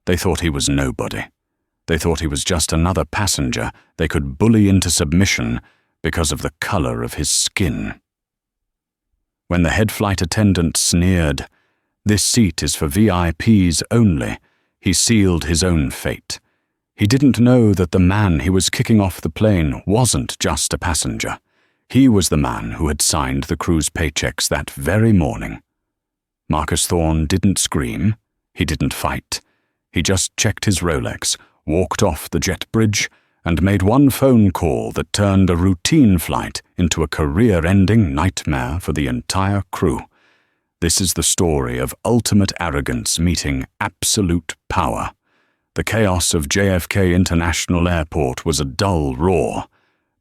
They thought he was nobody. They thought he was just another passenger they could bully into submission because of the color of his skin. When the head flight attendant sneered, "This seat is for VIPs only," he sealed his own fate. He didn't know that the man he was kicking off the plane wasn't just a passenger. He was the man who had signed the crew's paychecks that very morning. Marcus Thorne didn't scream. He didn't fight. He just checked his Rolex, walked off the jet bridge, and made one phone call that turned a routine flight into a career-ending nightmare for the entire crew. This is the story of ultimate arrogance meeting absolute power. The chaos of JFK International Airport was a dull roar,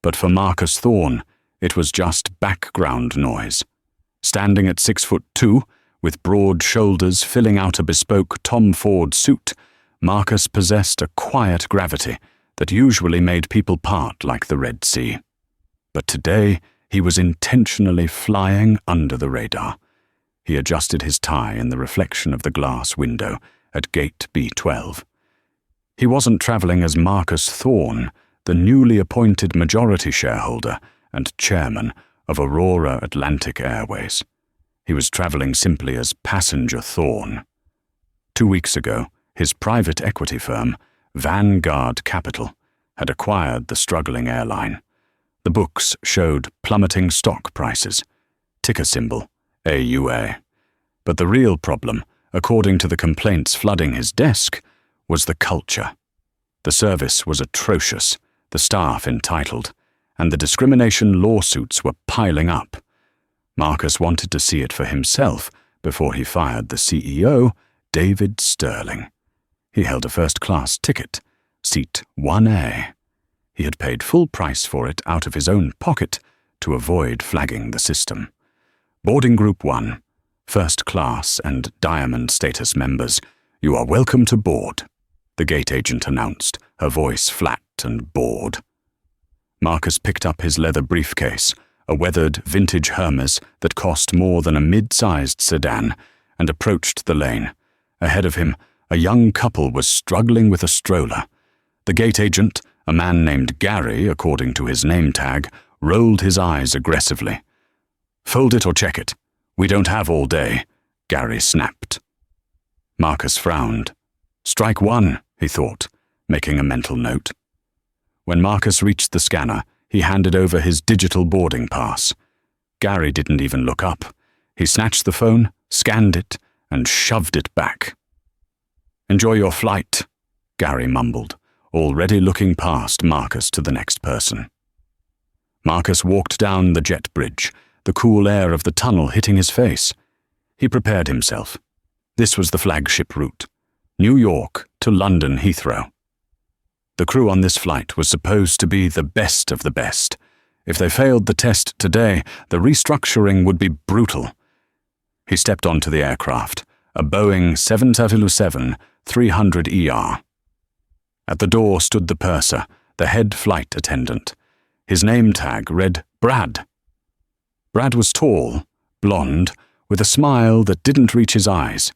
but for Marcus Thorne, it was just background noise. Standing at 6'2", with broad shoulders filling out a bespoke Tom Ford suit, Marcus possessed a quiet gravity that usually made people part like the Red Sea. But today, he was intentionally flying under the radar. He adjusted his tie in the reflection of the glass window at gate B12. He wasn't traveling as Marcus Thorne, the newly appointed majority shareholder and chairman of Aurora Atlantic Airways. He was traveling simply as Passenger Thorne. 2 weeks ago, his private equity firm, Vanguard Capital, had acquired the struggling airline. The books showed plummeting stock prices, ticker symbol AUA. But the real problem, according to the complaints flooding his desk, was the culture. The service was atrocious, the staff entitled, and the discrimination lawsuits were piling up. Marcus wanted to see it for himself before he fired the CEO, David Sterling. He held a first-class ticket, seat 1A. He had paid full price for it out of his own pocket to avoid flagging the system. Boarding Group 1, first class and diamond status members, you are welcome to board, the gate agent announced, her voice flat and bored. Marcus picked up his leather briefcase, a weathered vintage Hermes that cost more than a mid-sized sedan, and approached the lane. Ahead of him, a young couple was struggling with a stroller. The gate agent, a man named Gary, according to his name tag, rolled his eyes aggressively. "Fold it or check it. We don't have all day," Gary snapped. Marcus frowned. "Strike one," he thought, making a mental note. When Marcus reached the scanner, he handed over his digital boarding pass. Gary didn't even look up. He snatched the phone, scanned it, and shoved it back. "Enjoy your flight," Gary mumbled, already looking past Marcus to the next person. Marcus walked down the jet bridge, the cool air of the tunnel hitting his face. He prepared himself. This was the flagship route, New York to London Heathrow. The crew on this flight was supposed to be the best of the best. If they failed the test today, the restructuring would be brutal. He stepped onto the aircraft, a Boeing 737-300ER. At the door stood the purser, the head flight attendant. His name tag read Brad. Brad was tall, blonde, with a smile that didn't reach his eyes.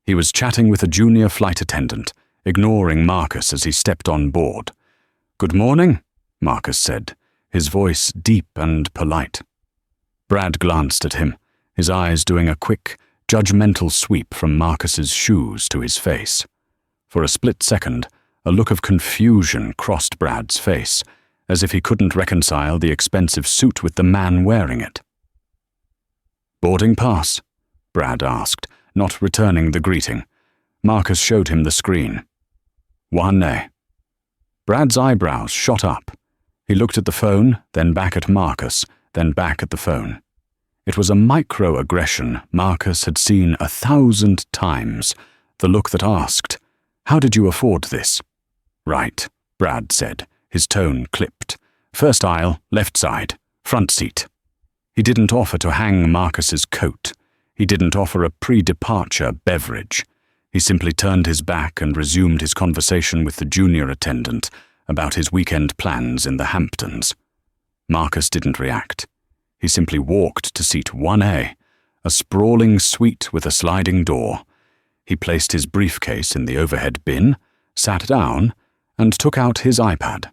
He was chatting with a junior flight attendant, ignoring Marcus as he stepped on board. "Good morning," Marcus said, his voice deep and polite. Brad glanced at him, his eyes doing a quick, judgmental sweep from Marcus's shoes to his face. For a split second, a look of confusion crossed Brad's face, as if he couldn't reconcile the expensive suit with the man wearing it. "Boarding pass?" Brad asked, not returning the greeting. Marcus showed him the screen. 1A. Brad's eyebrows shot up. He looked at the phone, then back at Marcus, then back at the phone. It was a microaggression Marcus had seen 1,000 times, the look that asked, "How did you afford this?" "Right," Brad said, his tone clipped. "First aisle, left side, front seat." He didn't offer to hang Marcus's coat. He didn't offer a pre-departure beverage. He simply turned his back and resumed his conversation with the junior attendant about his weekend plans in the Hamptons. Marcus didn't react. He simply walked to seat 1A, a sprawling suite with a sliding door. He placed his briefcase in the overhead bin, sat down, and took out his iPad.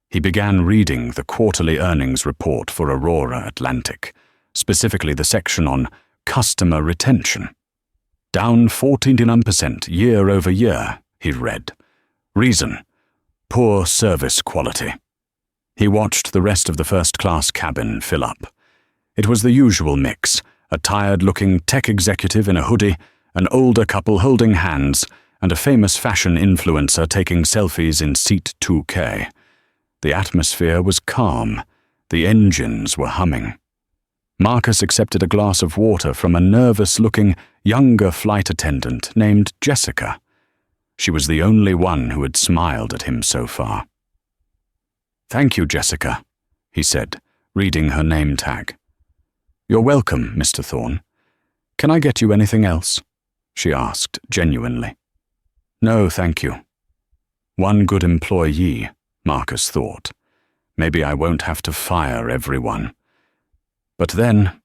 He began reading the quarterly earnings report for Aurora Atlantic, specifically the section on customer retention. Down 49% year over year, he read. Reason: poor service quality. He watched the rest of the first-class cabin fill up. It was the usual mix: a tired-looking tech executive in a hoodie, an older couple holding hands, and a famous fashion influencer taking selfies in seat 2K. The atmosphere was calm. The engines were humming. Marcus accepted a glass of water from a nervous-looking, younger flight attendant named Jessica. She was the only one who had smiled at him so far. "Thank you, Jessica," he said, reading her name tag. "You're welcome, Mr. Thorne. Can I get you anything else?" she asked genuinely. "No, thank you." One good employee, Marcus thought. Maybe I won't have to fire everyone. But then,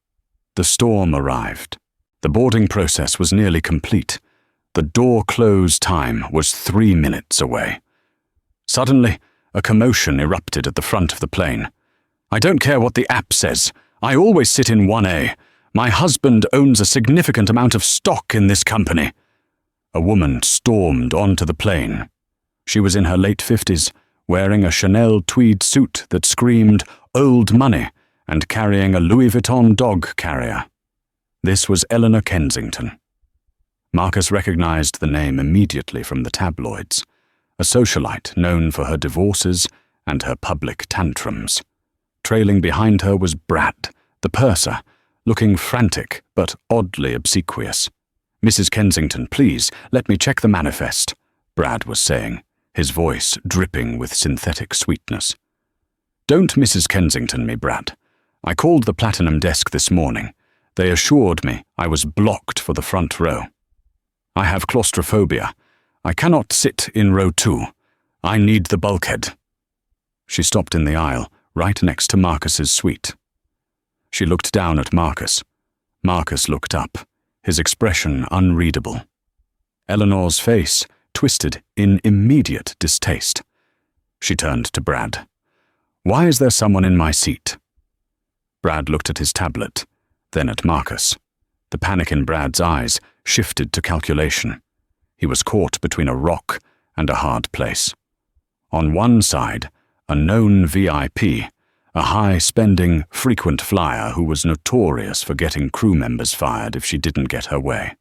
the storm arrived. The boarding process was nearly complete. The door close time was 3 minutes away. Suddenly, a commotion erupted at the front of the plane. "I don't care what the app says. I always sit in 1A. My husband owns a significant amount of stock in this company." A woman stormed onto the plane. She was in her late 50s, wearing a Chanel tweed suit that screamed "old money" and carrying a Louis Vuitton dog carrier. This was Eleanor Kensington. Marcus recognized the name immediately from the tabloids, a socialite known for her divorces and her public tantrums. Trailing behind her was Brad, the purser, looking frantic but oddly obsequious. "Mrs. Kensington, please, let me check the manifest," Brad was saying, his voice dripping with synthetic sweetness. "Don't Mrs. Kensington me, Brad. I called the Platinum desk this morning. They assured me I was blocked for the front row. I have claustrophobia. I cannot sit in row 2. I need the bulkhead." She stopped in the aisle, right next to Marcus's suite. She looked down at Marcus. Marcus looked up, his expression unreadable. Eleanor's face twisted in immediate distaste. She turned to Brad. "Why is there someone in my seat?" Brad looked at his tablet, then at Marcus. The panic in Brad's eyes shifted to calculation. He was caught between a rock and a hard place. On one side, a known VIP, a high-spending, frequent flyer who was notorious for getting crew members fired if she didn't get her way.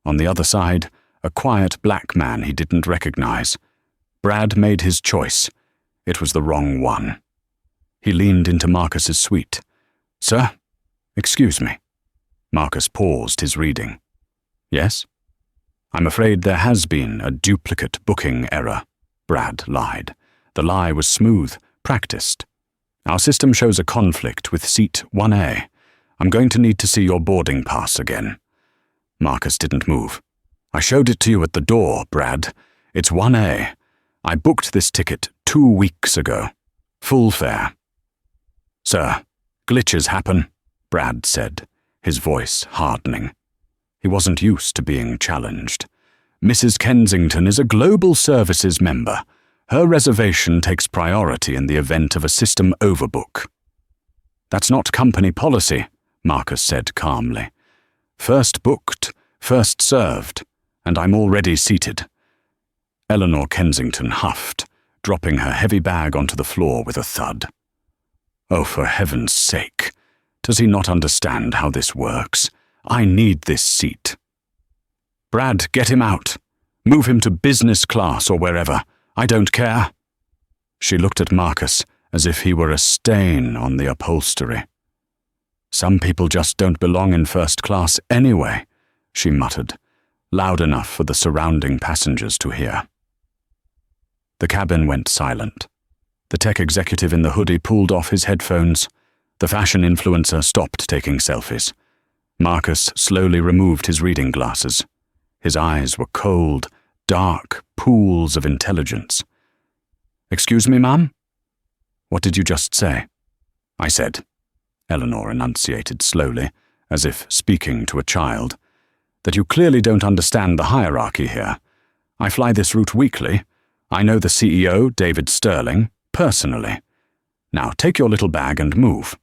On the other side, a quiet black man he didn't recognize. Brad made his choice. It was the wrong one. He leaned into Marcus's suite. "Sir? Excuse me." Marcus paused his reading. "Yes?" "I'm afraid there has been a duplicate booking error," Brad lied. The lie was smooth, practiced. "Our system shows a conflict with seat 1A. I'm going to need to see your boarding pass again." Marcus didn't move. "I showed it to you at the door, Brad. It's 1A. I booked this ticket 2 weeks ago. Full fare." "Sir, glitches happen," Brad said, his voice hardening. He wasn't used to being challenged. "Mrs. Kensington is a Global Services member. Her reservation takes priority in the event of a system overbook." "That's not company policy," Marcus said calmly. "First booked, first served, and I'm already seated." Eleanor Kensington huffed, dropping her heavy bag onto the floor with a thud. "Oh, for heaven's sake. Does he not understand how this works? I need this seat." "Brad, get him out. Move him to business class or wherever. I don't care." She looked at Marcus as if he were a stain on the upholstery. "Some people just don't belong in first class anyway," she muttered, loud enough for the surrounding passengers to hear. The cabin went silent. The tech executive in the hoodie pulled off his headphones. The fashion influencer stopped taking selfies. Marcus slowly removed his reading glasses. His eyes were cold, dark pools of intelligence. "Excuse me, ma'am?" "What did you just say?" "I said," Eleanor enunciated slowly, as if speaking to a child, that you clearly don't understand the hierarchy here. I fly this route weekly. I know the CEO, David Sterling, personally. Now take your little bag and move."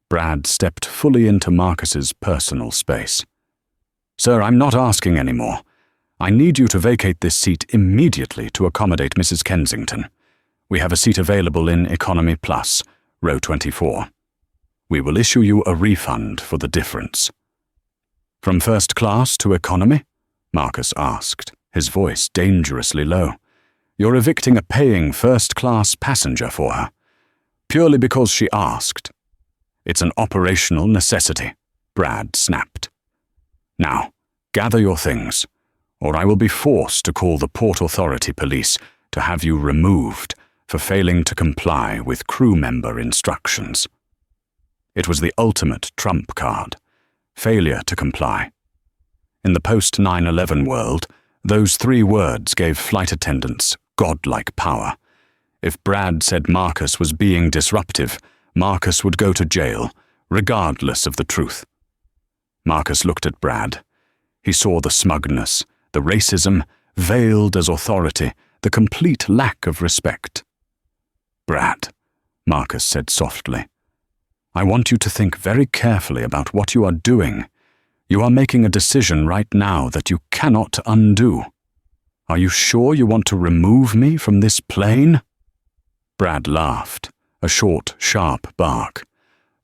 Brad stepped fully into Marcus's personal space. "Sir, I'm not asking any more. I need you to vacate this seat immediately to accommodate Mrs. Kensington. We have a seat available in Economy Plus, row 24. We will issue you a refund for the difference." "From first class to economy?" Marcus asked, his voice dangerously low. "You're evicting a paying first-class passenger for her, purely because she asked." "It's an operational necessity," Brad snapped. "Now, gather your things, or I will be forced to call the Port Authority Police to have you removed for failing to comply with crew member instructions." It was the ultimate trump card: failure to comply. In the post-9/11 world, those 3 words gave flight attendants godlike power. If Brad said Marcus was being disruptive, Marcus would go to jail, regardless of the truth. Marcus looked at Brad. He saw the smugness, the racism, veiled as authority, the complete lack of respect. "Brad," Marcus said softly, "I want you to think very carefully about what you are doing. You are making a decision right now that you cannot undo. Are you sure you want to remove me from this plane?" Brad laughed, a short, sharp bark.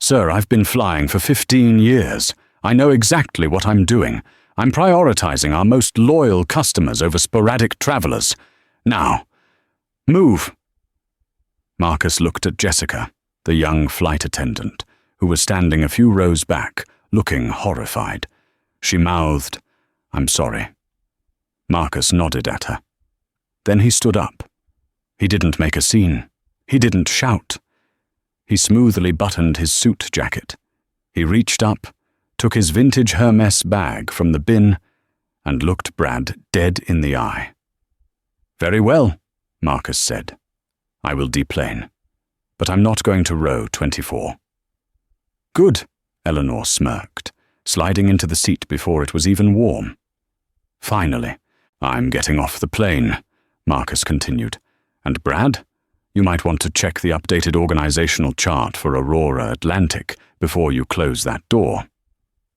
"Sir, I've been flying for 15 years. I know exactly what I'm doing. I'm prioritizing our most loyal customers over sporadic travelers. Now, move." Marcus looked at Jessica, the young flight attendant, who was standing a few rows back, looking horrified. She mouthed, "I'm sorry." Marcus nodded at her. Then he stood up. He didn't make a scene. He didn't shout. He smoothly buttoned his suit jacket. He reached up, took his vintage Hermes bag from the bin, and looked Brad dead in the eye. "Very well," Marcus said. "I will deplane. But I'm not going to row 24. "Good," Eleanor smirked, sliding into the seat before it was even warm. "Finally, I'm getting off the plane," Marcus continued. "And Brad, you might want to check the updated organizational chart for Aurora Atlantic before you close that door."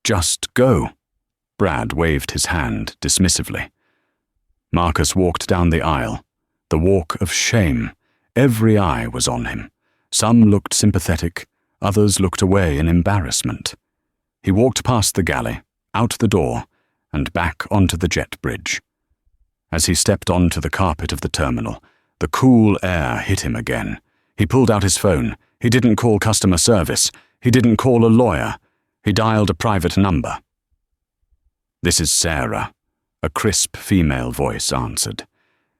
"Just go." Brad waved his hand dismissively. Marcus walked down the aisle, the walk of shame. Every eye was on him. Some looked sympathetic, others looked away in embarrassment. He walked past the galley, out the door, and back onto the jet bridge. As he stepped onto the carpet of the terminal, the cool air hit him again. He pulled out his phone. He didn't call customer service. He didn't call a lawyer. He dialed a private number. "This is Sarah," a crisp female voice answered.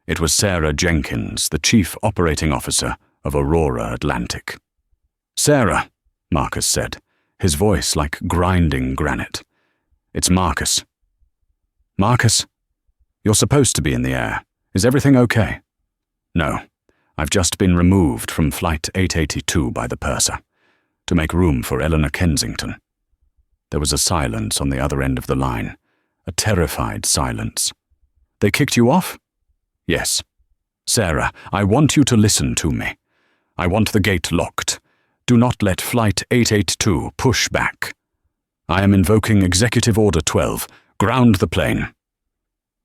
It was Sarah Jenkins, the Chief Operating Officer of Aurora Atlantic. "Sarah," Marcus said, his voice like grinding granite. "It's Marcus." "Marcus? You're supposed to be in the air. Is everything okay?" "No. I've just been removed from Flight 882 by the purser, to make room for Eleanor Kensington." There was a silence on the other end of the line, a terrified silence. "They kicked you off?" "Yes. Sarah, I want you to listen to me. I want the gate locked. Do not let Flight 882 push back. I am invoking Executive Order 12. Ground the plane."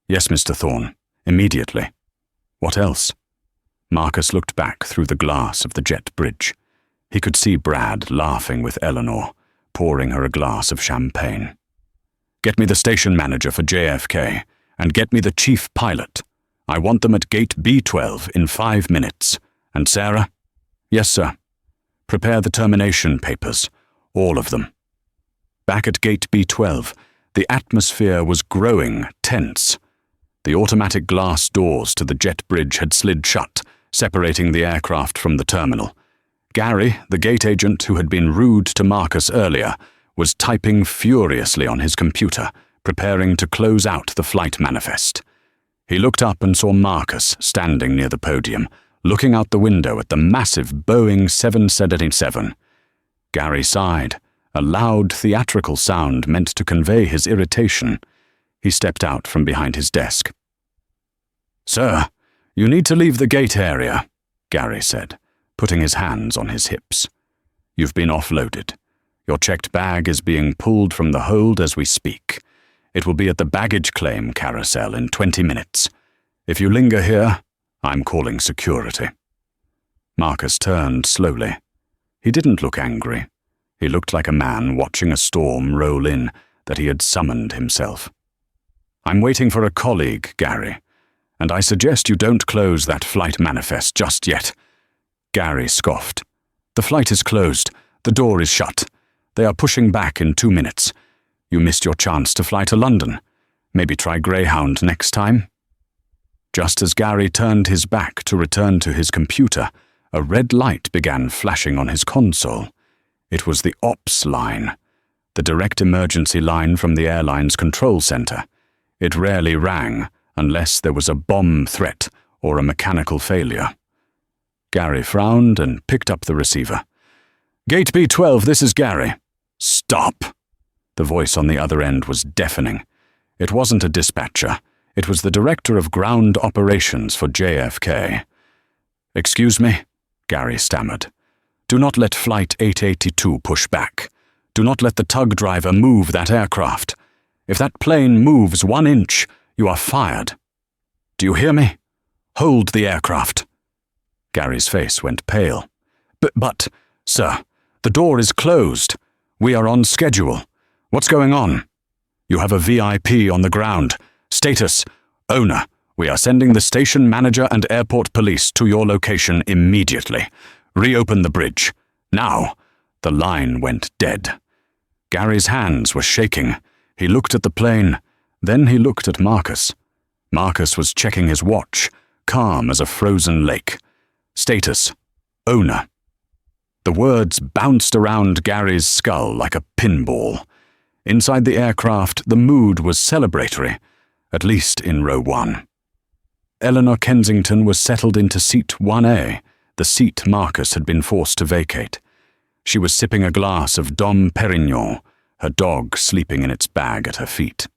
"Yes, Mr. Thorne. Immediately." "What else?" Marcus looked back through the glass of the jet bridge. He could see Brad laughing with Eleanor, pouring her a glass of champagne. "Get me the station manager for JFK, and get me the chief pilot. I want them at gate B12 in 5 minutes. And Sarah?" "Yes, sir." "Prepare the termination papers, all of them." Back at gate B12, the atmosphere was growing tense. The automatic glass doors to the jet bridge had slid shut, separating the aircraft from the terminal. Gary, the gate agent who had been rude to Marcus earlier, was typing furiously on his computer, preparing to close out the flight manifest. He looked up and saw Marcus standing near the podium, looking out the window at the massive Boeing 777. Gary sighed, a loud theatrical sound meant to convey his irritation. He stepped out from behind his desk. "Sir, you need to leave the gate area," Gary said, putting his hands on his hips. "You've been offloaded. Your checked bag is being pulled from the hold as we speak. It will be at the baggage claim carousel in 20 minutes. If you linger here, I'm calling security." Marcus turned slowly. He didn't look angry. He looked like a man watching a storm roll in that he had summoned himself. "I'm waiting for a colleague, Gary, and I suggest you don't close that flight manifest just yet." Gary scoffed. "The flight is closed. The door is shut. They are pushing back in 2 minutes. You missed your chance to fly to London. Maybe try Greyhound next time." Just as Gary turned his back to return to his computer, a red light began flashing on his console. It was the ops line, the direct emergency line from the airline's control center. It rarely rang unless there was a bomb threat or a mechanical failure. Gary frowned and picked up the receiver. "Gate B12, this is Gary." "Stop!" The voice on the other end was deafening. It wasn't a dispatcher. It was the director of ground operations for JFK. "Excuse me?" Gary stammered. "Do not let Flight 882 push back. Do not let the tug driver move that aircraft. If that plane moves 1 inch, you are fired. Do you hear me? Hold the aircraft." Gary's face went pale. But, sir, the door is closed. We are on schedule. What's going on?" "You have a VIP on the ground. Status: owner. We are sending the station manager and airport police to your location immediately. Reopen the bridge. Now." The line went dead. Gary's hands were shaking. He looked at the plane. Then he looked at Marcus. Marcus was checking his watch, calm as a frozen lake. Status: owner. The words bounced around Gary's skull like a pinball. Inside the aircraft, the mood was celebratory, at least in row 1. Eleanor Kensington was settled into seat 1A, the seat Marcus had been forced to vacate. She was sipping a glass of Dom Perignon, her dog sleeping in its bag at her feet.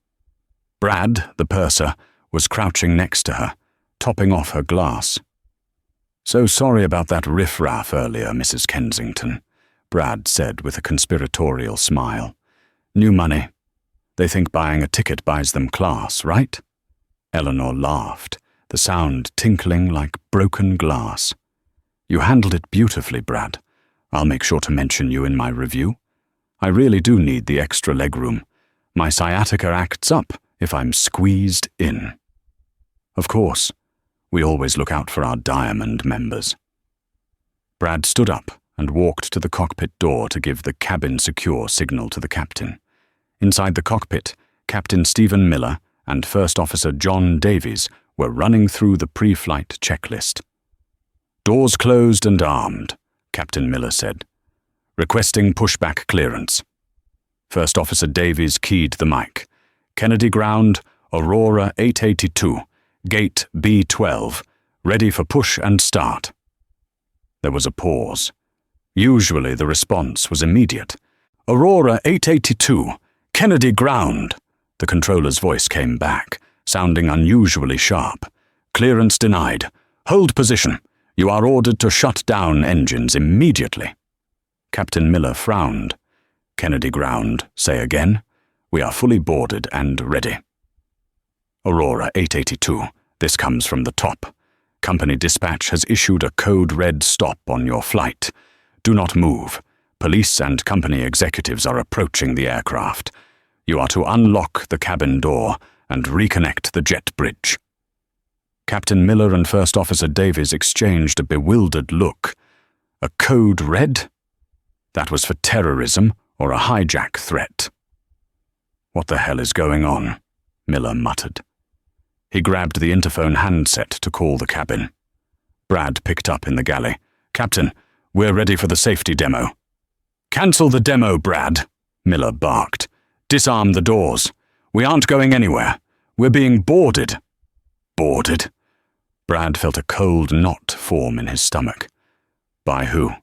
Brad, the purser, was crouching next to her, topping off her glass. "So sorry about that riffraff earlier, Mrs. Kensington," Brad said with a conspiratorial smile. "New money. They think buying a ticket buys them class, right?" Eleanor laughed, the sound tinkling like broken glass. "You handled it beautifully, Brad. I'll make sure to mention you in my review. I really do need the extra legroom. My sciatica acts up if I'm squeezed in." "Of course. We always look out for our Diamond members." Brad stood up and walked to the cockpit door to give the cabin secure signal to the captain. Inside the cockpit, Captain Stephen Miller and First Officer John Davies were running through the pre-flight checklist. "Doors closed and armed," Captain Miller said. "Requesting pushback clearance." First Officer Davies keyed the mic. "Kennedy Ground, Aurora 882, Gate B12, ready for push and start." There was a pause. Usually the response was immediate. "Aurora 882, Kennedy Ground." The controller's voice came back, sounding unusually sharp. "Clearance denied. Hold position. You are ordered to shut down engines immediately." Captain Miller frowned. "Kennedy Ground, say again. We are fully boarded and ready." "Aurora 882, this comes from the top. Company dispatch has issued a code red stop on your flight. Do not move. Police and company executives are approaching the aircraft. You are to unlock the cabin door and reconnect the jet bridge." Captain Miller and First Officer Davies exchanged a bewildered look. A code red? That was for terrorism or a hijack threat. "What the hell is going on?" Miller muttered. He grabbed the interphone handset to call the cabin. Brad picked up in the galley. "Captain, we're ready for the safety demo." "Cancel the demo, Brad," Miller barked. "Disarm the doors. We aren't going anywhere. We're being boarded." "Boarded?" Brad felt a cold knot form in his stomach. "By who?"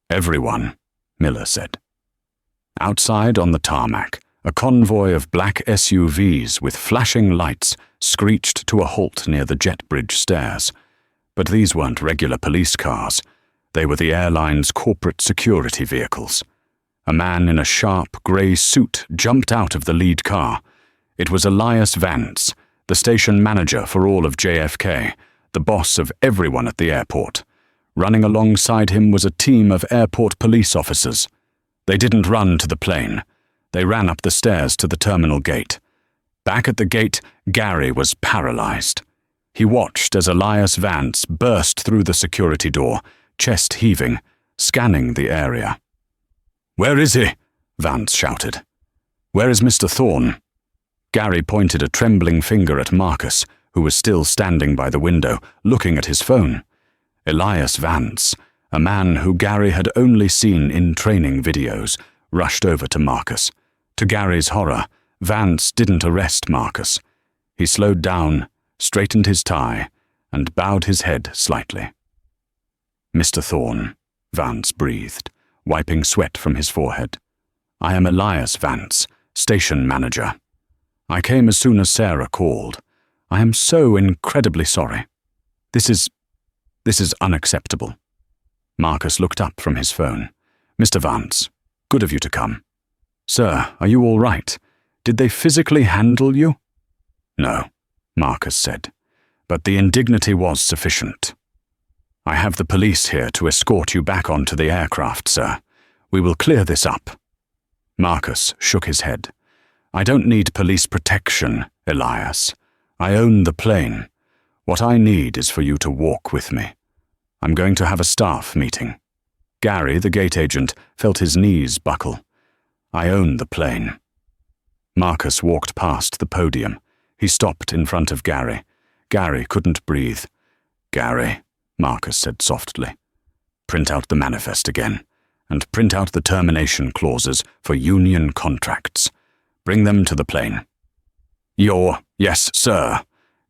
"Everyone," Miller said. Outside on the tarmac, A convoy of black SUVs with flashing lights screeched to a halt near the jet bridge stairs. But these weren't regular police cars. They were the airline's corporate security vehicles. A man in a sharp grey suit jumped out of the lead car. It was Elias Vance, the station manager for all of JFK, the boss of everyone at the airport. Running alongside him was a team of airport police officers. They didn't run to the plane. They ran up the stairs to the terminal gate. Back at the gate, Gary was paralyzed. He watched as Elias Vance burst through the security door, chest heaving, scanning the area. "Where is he?" Vance shouted. "Where is Mr. Thorne?" Gary pointed a trembling finger at Marcus, who was still standing by the window, looking at his phone. Elias Vance, a man who Gary had only seen in training videos, rushed over to Marcus. To Gary's horror, Vance didn't arrest Marcus. He slowed down, straightened his tie, and bowed his head slightly. "Mr. Thorne," Vance breathed, wiping sweat from his forehead. "I am Elias Vance, station manager. I came as soon as Sarah called. I am so incredibly sorry. This is unacceptable." Marcus looked up from his phone. "Mr. Vance, good of you to come. Sir, are you all right? Did they physically handle you?" "No," Marcus said, "but the indignity was sufficient. I have the police here to escort you back onto the aircraft, sir. We will clear this up." Marcus shook his head. "I don't need police protection, Elias. I own the plane. What I need is for you to walk with me. I'm going to have a staff meeting." Gary, the gate agent, felt his knees buckle. "I own the plane." Marcus walked past the podium. He stopped in front of Gary. Gary couldn't breathe. "Gary," Marcus said softly, "print out the manifest again, and print out the termination clauses for union contracts. Bring them to the plane." Yes, sir,"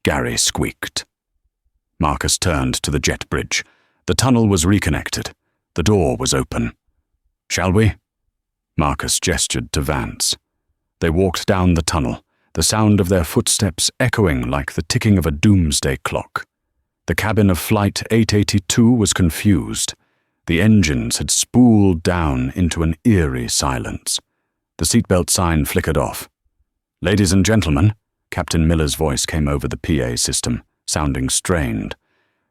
Gary squeaked. Marcus turned to the jet bridge. The tunnel was reconnected. The door was open. "Shall we?" Marcus gestured to Vance. They walked down the tunnel, the sound of their footsteps echoing like the ticking of a doomsday clock. The cabin of Flight 882 was confused. The engines had spooled down into an eerie silence. The seatbelt sign flickered off. "Ladies and gentlemen," Captain Miller's voice came over the PA system, sounding strained.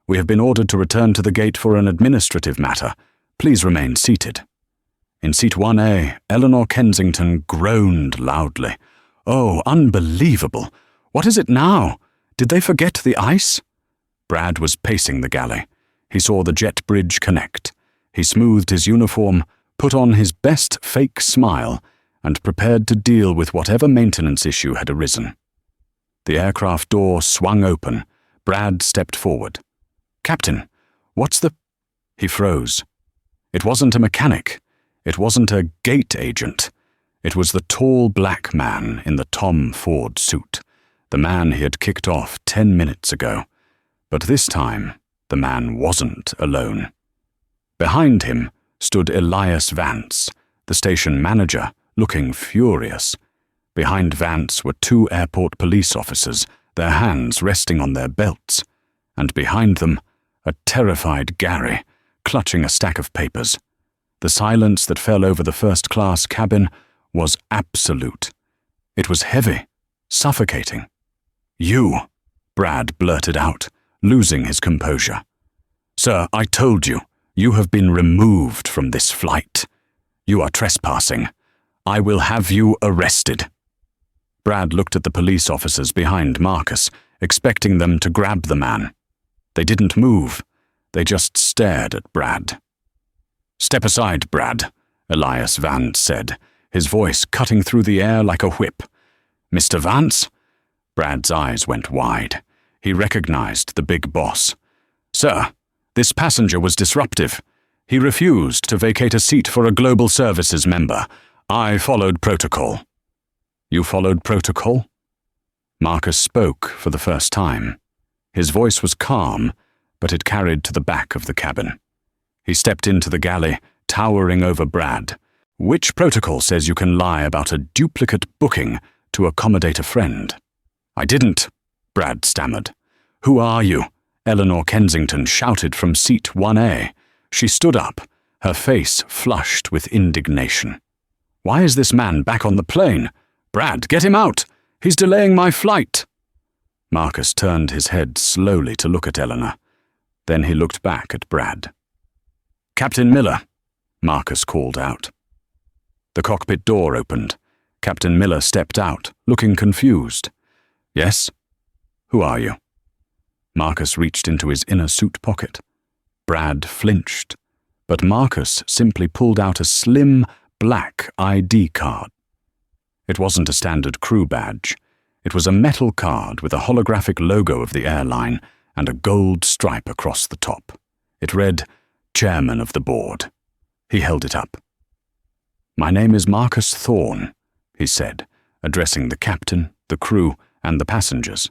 "We have been ordered to return to the gate for an administrative matter. Please remain seated." In seat 1A, Eleanor Kensington groaned loudly. "Oh, unbelievable! What is it now? Did they forget the ice?" Brad was pacing the galley. He saw the jet bridge connect. He smoothed his uniform, put on his best fake smile, and prepared to deal with whatever maintenance issue had arisen. The aircraft door swung open. Brad stepped forward. "Captain, what's the—" He froze. It wasn't a mechanic. It wasn't a gate agent. It was the tall black man in the Tom Ford suit, the man he had kicked off 10 minutes ago. But this time, the man wasn't alone. Behind him stood Elias Vance, the station manager, looking furious. Behind Vance were 2 airport police officers, their hands resting on their belts. And behind them, a terrified Gary, clutching a stack of papers. The silence that fell over the first-class cabin was absolute. It was heavy, suffocating. "You," Brad blurted out, losing his composure. "Sir, I told you, you have been removed from this flight. You are trespassing. I will have you arrested." Brad looked at the police officers behind Marcus, expecting them to grab the man. They didn't move. They just stared at Brad. "Step aside, Brad," Elias Vance said, his voice cutting through the air like a whip. "Mr. Vance?" Brad's eyes went wide. He recognized the big boss. "Sir, this passenger was disruptive. He refused to vacate a seat for a Global Services member. I followed protocol." "You followed protocol?" Marcus spoke for the first time. His voice was calm, but it carried to the back of the cabin. He stepped into the galley, towering over Brad. Which protocol says you can lie about a duplicate booking to accommodate a friend? I didn't, Brad stammered. Who are you? Eleanor Kensington shouted from seat 1A. She stood up, her face flushed with indignation. Why is this man back on the plane? Brad, get him out! He's delaying my flight! Marcus turned his head slowly to look at Eleanor. Then he looked back at Brad. Captain Miller, Marcus called out. The cockpit door opened. Captain Miller stepped out, looking confused. Yes? Who are you? Marcus reached into his inner suit pocket. Brad flinched, but Marcus simply pulled out a slim, black ID card. It wasn't a standard crew badge. It was a metal card with a holographic logo of the airline and a gold stripe across the top. It read, Chairman of the Board. He held it up. My name is Marcus Thorne, he said, addressing the captain, the crew, and the passengers.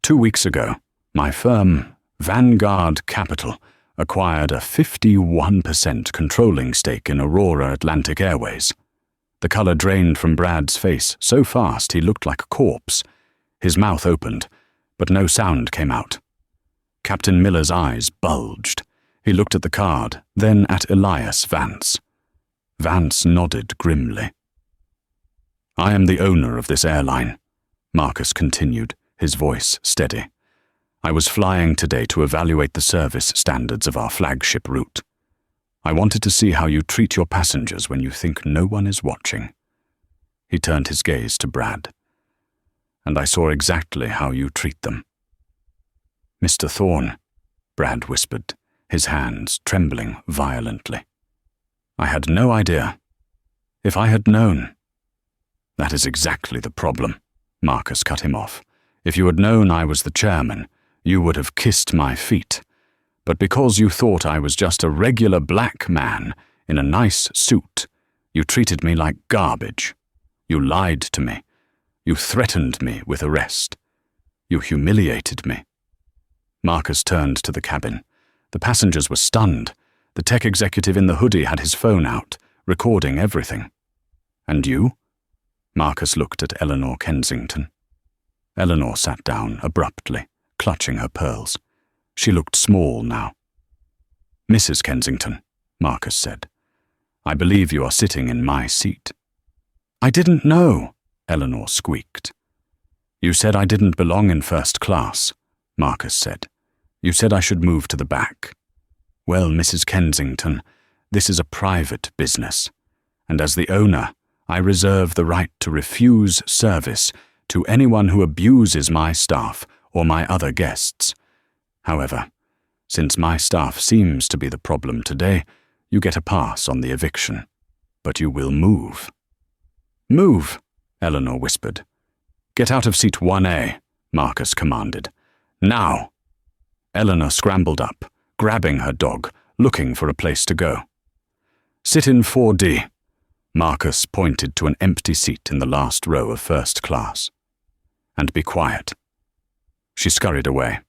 2 weeks ago, my firm, Vanguard Capital, acquired a 51% controlling stake in Aurora Atlantic Airways. The color drained from Brad's face so fast he looked like a corpse. His mouth opened, but no sound came out. Captain Miller's eyes bulged. He looked at the card, then at Elias Vance. Vance nodded grimly. I am the owner of this airline, Marcus continued, his voice steady. I was flying today to evaluate the service standards of our flagship route. I wanted to see how you treat your passengers when you think no one is watching. He turned his gaze to Brad. And I saw exactly how you treat them. Mr. Thorne, Brad whispered, his hands trembling violently. I had no idea. If I had known. That is exactly the problem, Marcus cut him off. If you had known I was the chairman, you would have kissed my feet. But because you thought I was just a regular black man in a nice suit, you treated me like garbage. You lied to me. You threatened me with arrest. You humiliated me. Marcus turned to the cabin. The passengers were stunned. The tech executive in the hoodie had his phone out, recording everything. And you? Marcus looked at Eleanor Kensington. Eleanor sat down abruptly, clutching her pearls. She looked small now. Mrs. Kensington, Marcus said, I believe you are sitting in my seat. I didn't know, Eleanor squeaked. You said I didn't belong in first class, Marcus said. You said I should move to the back. Well, Mrs. Kensington, this is a private business, and as the owner, I reserve the right to refuse service to anyone who abuses my staff or my other guests. However, since my staff seems to be the problem today, you get a pass on the eviction, but you will move. Move, Eleanor whispered. Get out of seat 1A, Marcus commanded. Now! Eleanor scrambled up, grabbing her dog, looking for a place to go. Sit in 4D. Marcus pointed to an empty seat in the last row of first class. And be quiet. She scurried away.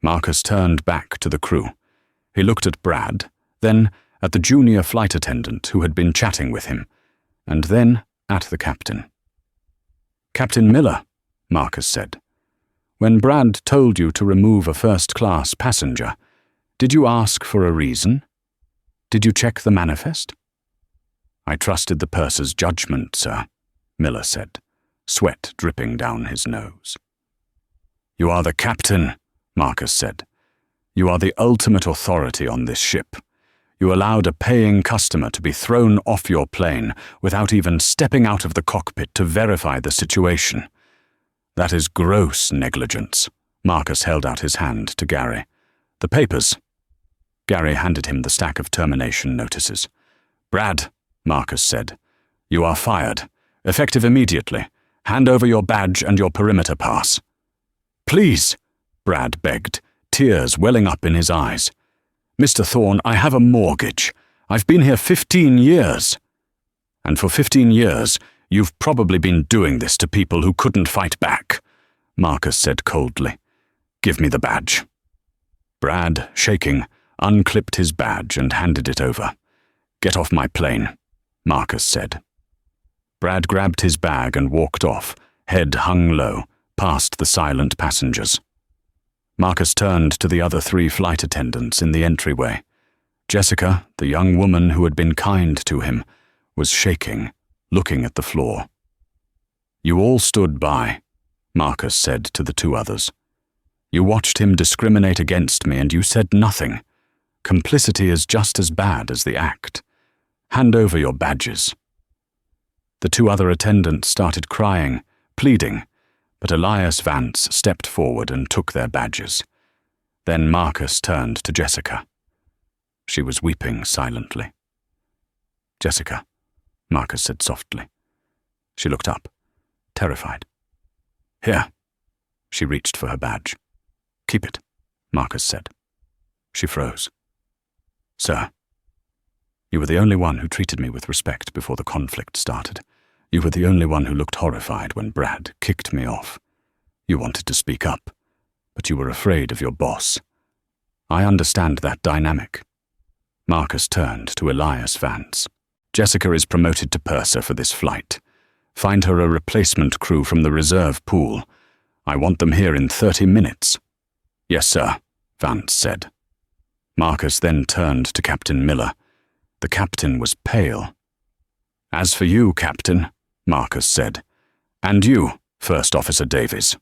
Marcus turned back to the crew. He looked at Brad, then at the junior flight attendant who had been chatting with him, and then at the captain. Captain Miller, Marcus said, when Brad told you to remove a first-class passenger, did you ask for a reason? Did you check the manifest? I trusted the purser's judgment, sir, Miller said, sweat dripping down his nose. You are the captain, Marcus said. You are the ultimate authority on this ship. You allowed a paying customer to be thrown off your plane without even stepping out of the cockpit to verify the situation. That is gross negligence. Marcus held out his hand to Gary. The papers. Gary handed him the stack of termination notices. Brad, Marcus said, you are fired. Effective immediately. Hand over your badge and your perimeter pass. Please, Brad begged, tears welling up in his eyes. Mr. Thorne, I have a mortgage. I've been here 15 years. And for 15 years, you've probably been doing this to people who couldn't fight back, Marcus said coldly. Give me the badge. Brad, shaking, unclipped his badge and handed it over. Get off my plane, Marcus said. Brad grabbed his bag and walked off, head hung low, past the silent passengers. Marcus turned to the other 3 flight attendants in the entryway. Jessica, the young woman who had been kind to him, was shaking, looking at the floor. "You all stood by," Marcus said to the 2 others. "You watched him discriminate against me and you said nothing. Complicity is just as bad as the act. Hand over your badges." The 2 other attendants started crying, pleading, but Elias Vance stepped forward and took their badges. Then Marcus turned to Jessica. She was weeping silently. "Jessica," Marcus said softly. She looked up, terrified. "Here." She reached for her badge. "Keep it," Marcus said. She froze. "Sir, you were the only one who treated me with respect before the conflict started. You were the only one who looked horrified when Brad kicked me off. You wanted to speak up, but you were afraid of your boss. I understand that dynamic." Marcus turned to Elias Vance. "Jessica is promoted to purser for this flight. Find her a replacement crew from the reserve pool. I want them here in 30 minutes. "Yes, sir," Vance said. Marcus then turned to Captain Miller. The captain was pale. "As for you, Captain," Marcus said, "and you, First Officer Davies."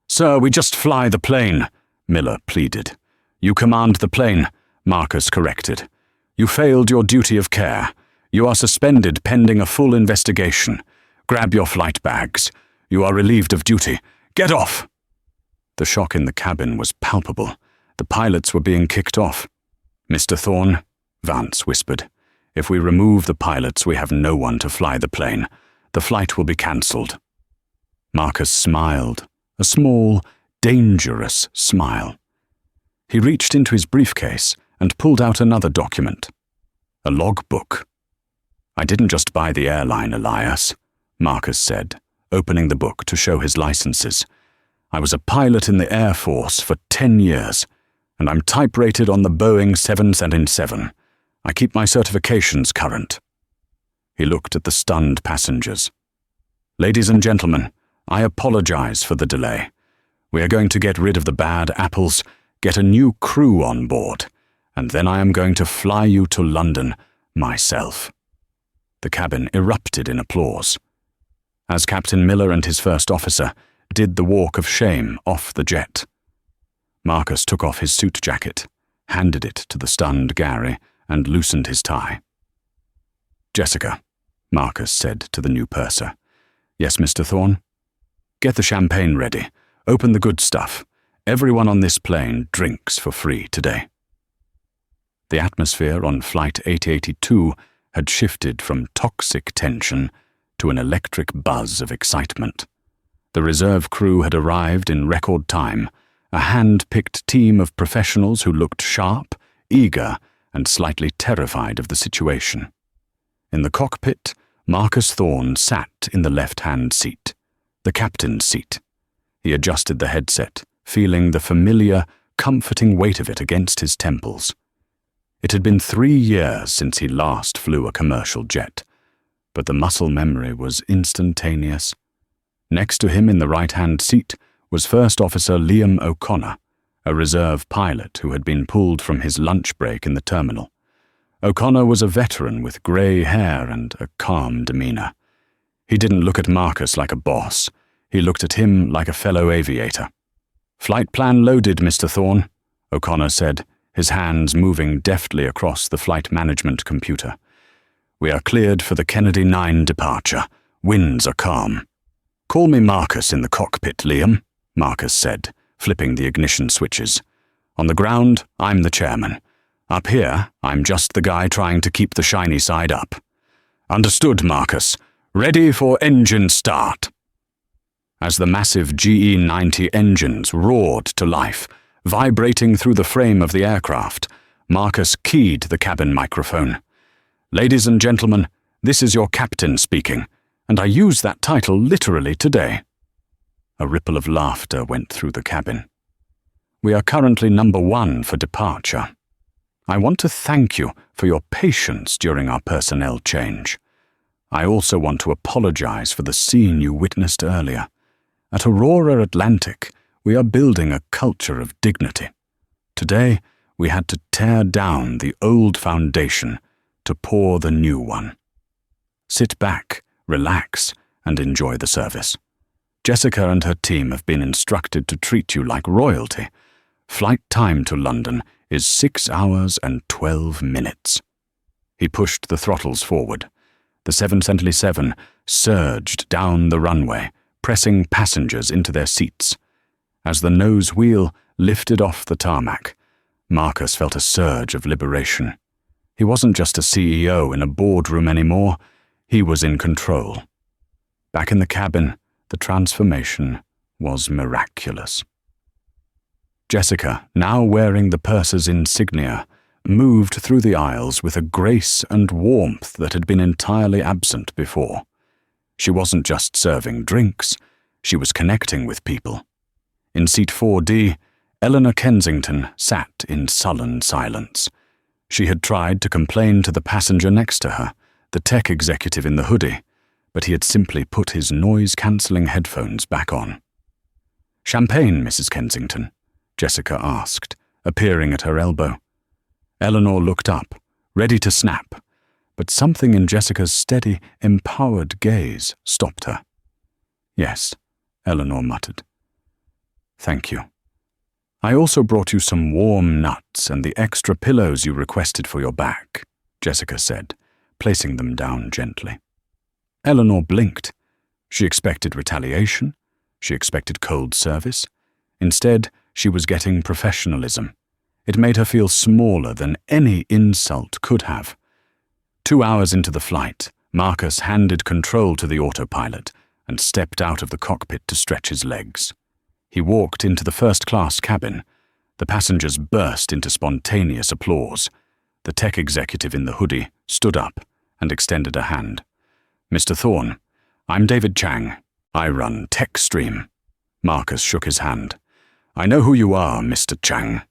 "Sir, we just fly the plane," Miller pleaded. "You command the plane," Marcus corrected. "You failed your duty of care. You are suspended pending a full investigation. Grab your flight bags. You are relieved of duty. Get off!" The shock in the cabin was palpable. The pilots were being kicked off. "Mr. Thorne," Vance whispered, "if we remove the pilots, we have no one to fly the plane. The flight will be cancelled." Marcus smiled, a small, dangerous smile. He reached into his briefcase and pulled out another document. A logbook. "I didn't just buy the airline, Elias," Marcus said, opening the book to show his licenses. "I was a pilot in the Air Force for 10 years, and I'm type-rated on the Boeing 777. I keep my certifications current." He looked at the stunned passengers. "Ladies and gentlemen, I apologize for the delay. We are going to get rid of the bad apples, get a new crew on board, and then I am going to fly you to London myself." The cabin erupted in applause. As Captain Miller and his first officer did the walk of shame off the jet, Marcus took off his suit jacket, handed it to the stunned Gary, and loosened his tie. "Jessica," Marcus said to the new purser. "Yes, Mr. Thorne?" "Get the champagne ready. Open the good stuff. Everyone on this plane drinks for free today." The atmosphere on Flight 8082 had shifted from toxic tension to an electric buzz of excitement. The reserve crew had arrived in record time, a hand-picked team of professionals who looked sharp, eager, and slightly terrified of the situation. In the cockpit, Marcus Thorne sat in the left-hand seat, the captain's seat. He adjusted the headset, feeling the familiar, comforting weight of it against his temples. It had been 3 years since he last flew a commercial jet, but the muscle memory was instantaneous. Next to him in the right-hand seat was First Officer Liam O'Connor, a reserve pilot who had been pulled from his lunch break in the terminal. O'Connor was a veteran with grey hair and a calm demeanour. He didn't look at Marcus like a boss. He looked at him like a fellow aviator. "Flight plan loaded, Mr. Thorne," O'Connor said, his hands moving deftly across the flight management computer. "We are cleared for the Kennedy 9 departure. Winds are calm." "Call me Marcus in the cockpit, Liam," Marcus said, flipping the ignition switches. "On the ground, I'm the chairman. Up here, I'm just the guy trying to keep the shiny side up." "Understood, Marcus. Ready for engine start." As the massive GE-90 engines roared to life, vibrating through the frame of the aircraft, Marcus keyed the cabin microphone. "Ladies and gentlemen, this is your captain speaking, and I use that title literally today." A ripple of laughter went through the cabin. "We are currently number 1 for departure. I want to thank you for your patience during our personnel change. I also want to apologize for the scene you witnessed earlier. At Aurora Atlantic, we are building a culture of dignity. Today, we had to tear down the old foundation to pour the new one. Sit back, relax, and enjoy the service. Jessica and her team have been instructed to treat you like royalty. Flight time to London is 6 hours and 12 minutes. He pushed the throttles forward. The 777 surged down the runway, pressing passengers into their seats. As the nose wheel lifted off the tarmac, Marcus felt a surge of liberation. He wasn't just a CEO in a boardroom anymore, he was in control. Back in the cabin, the transformation was miraculous. Jessica, now wearing the purser's insignia, moved through the aisles with a grace and warmth that had been entirely absent before. She wasn't just serving drinks, she was connecting with people. In seat 4D, Eleanor Kensington sat in sullen silence. She had tried to complain to the passenger next to her, the tech executive in the hoodie, but he had simply put his noise-cancelling headphones back on. "Champagne, Mrs. Kensington?" Jessica asked, appearing at her elbow. Eleanor looked up, ready to snap, but something in Jessica's steady, empowered gaze stopped her. "Yes," Eleanor muttered. "Thank you. I also brought you some warm nuts and the extra pillows you requested for your back," Jessica said, placing them down gently. Eleanor blinked. She expected retaliation. She expected cold service. Instead, she was getting professionalism. It made her feel smaller than any insult could have. 2 hours into the flight, Marcus handed control to the autopilot and stepped out of the cockpit to stretch his legs. He walked into the first-class cabin. The passengers burst into spontaneous applause. The tech executive in the hoodie stood up and extended a hand. "Mr. Thorne, I'm David Chang. I run TechStream." Marcus shook his hand. "I know who you are, Mr. Chang.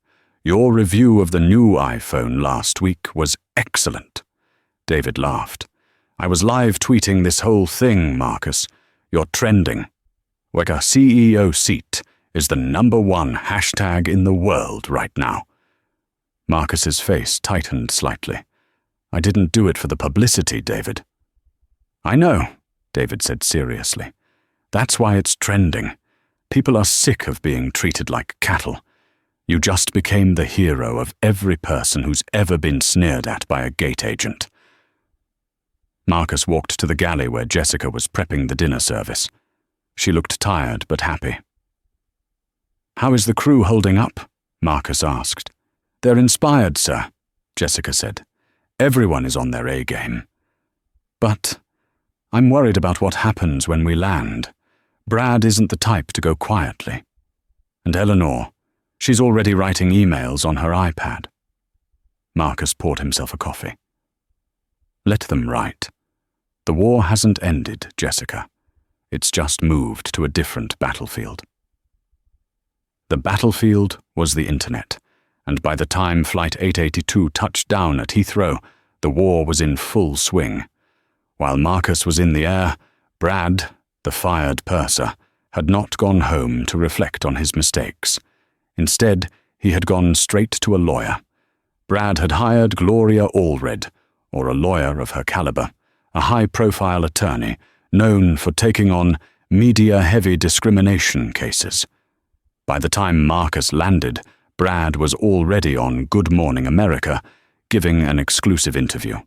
Your review of the new iPhone last week was excellent." David laughed. "I was live tweeting this whole thing, Marcus. You're trending. Like a CEO seat is the #1 hashtag in the world right now." Marcus's face tightened slightly. "I didn't do it for the publicity, David." "I know," David said seriously. "That's why it's trending. People are sick of being treated like cattle. You just became the hero of every person who's ever been sneered at by a gate agent." Marcus walked to the galley where Jessica was prepping the dinner service. She looked tired but happy. "How is the crew holding up?" Marcus asked. "They're inspired, sir," Jessica said. "Everyone is on their A-game. But I'm worried about what happens when we land. Brad isn't the type to go quietly. And Eleanor, she's already writing emails on her iPad." Marcus poured himself a coffee. "Let them write. The war hasn't ended, Jessica. It's just moved to a different battlefield." The battlefield was the internet, and by the time Flight 882 touched down at Heathrow, the war was in full swing. While Marcus was in the air, Brad, the fired purser, had not gone home to reflect on his mistakes. Instead, he had gone straight to a lawyer. Brad had hired Gloria Allred, or a lawyer of her caliber, a high-profile attorney known for taking on media-heavy discrimination cases. By the time Marcus landed, Brad was already on Good Morning America, giving an exclusive interview.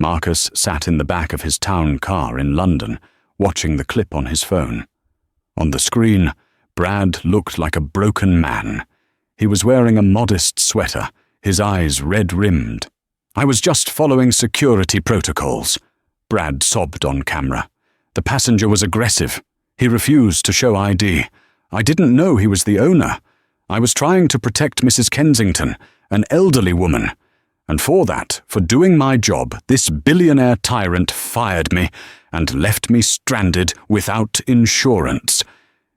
Marcus sat in the back of his town car in London, watching the clip on his phone. On the screen, Brad looked like a broken man. He was wearing a modest sweater, his eyes red-rimmed. "I was just following security protocols," Brad sobbed on camera. "The passenger was aggressive. He refused to show ID. I didn't know he was the owner. I was trying to protect Mrs. Kensington, an elderly woman. And for doing my job, this billionaire tyrant fired me and left me stranded without insurance.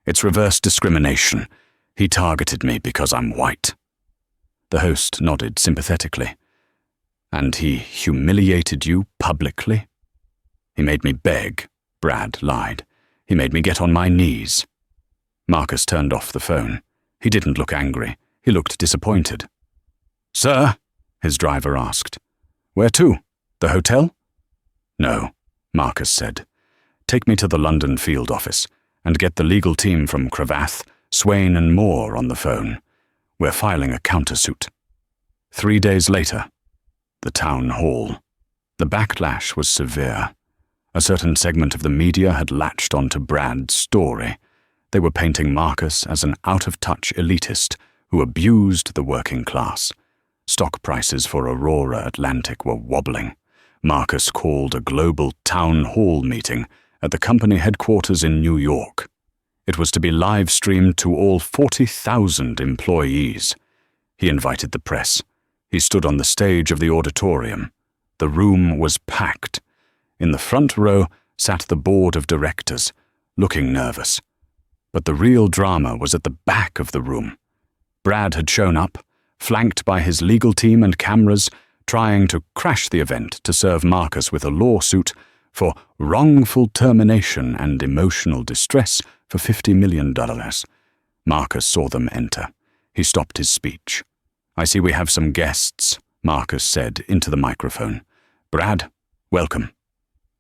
It's reverse discrimination. He targeted me because I'm white." The host nodded sympathetically. "And he humiliated you publicly?" He made me beg, Brad lied. He made me get on my knees. Marcus turned off the phone. He didn't look angry. He looked disappointed. "Sir?" his driver asked. "Where to? The hotel?" "No," Marcus said. "Take me to the London field office and get the legal team from Cravath, Swain and Moore on the phone. We're filing a countersuit." 3 days later, the town hall. The backlash was severe. A certain segment of the media had latched onto Brad's story. They were painting Marcus as an out-of-touch elitist who abused the working class. Stock prices for Aurora Atlantic were wobbling. Marcus called a global town hall meeting at the company headquarters in New York. It was to be live-streamed to all 40,000 employees. He invited the press. He stood on the stage of the auditorium. The room was packed. In the front row sat the board of directors, looking nervous. But the real drama was at the back of the room. Brad had shown up, flanked by his legal team and cameras, trying to crash the event to serve Marcus with a lawsuit for wrongful termination and emotional distress for $50 million. Marcus saw them enter. He stopped his speech. "I see we have some guests," Marcus said into the microphone. "Brad, welcome."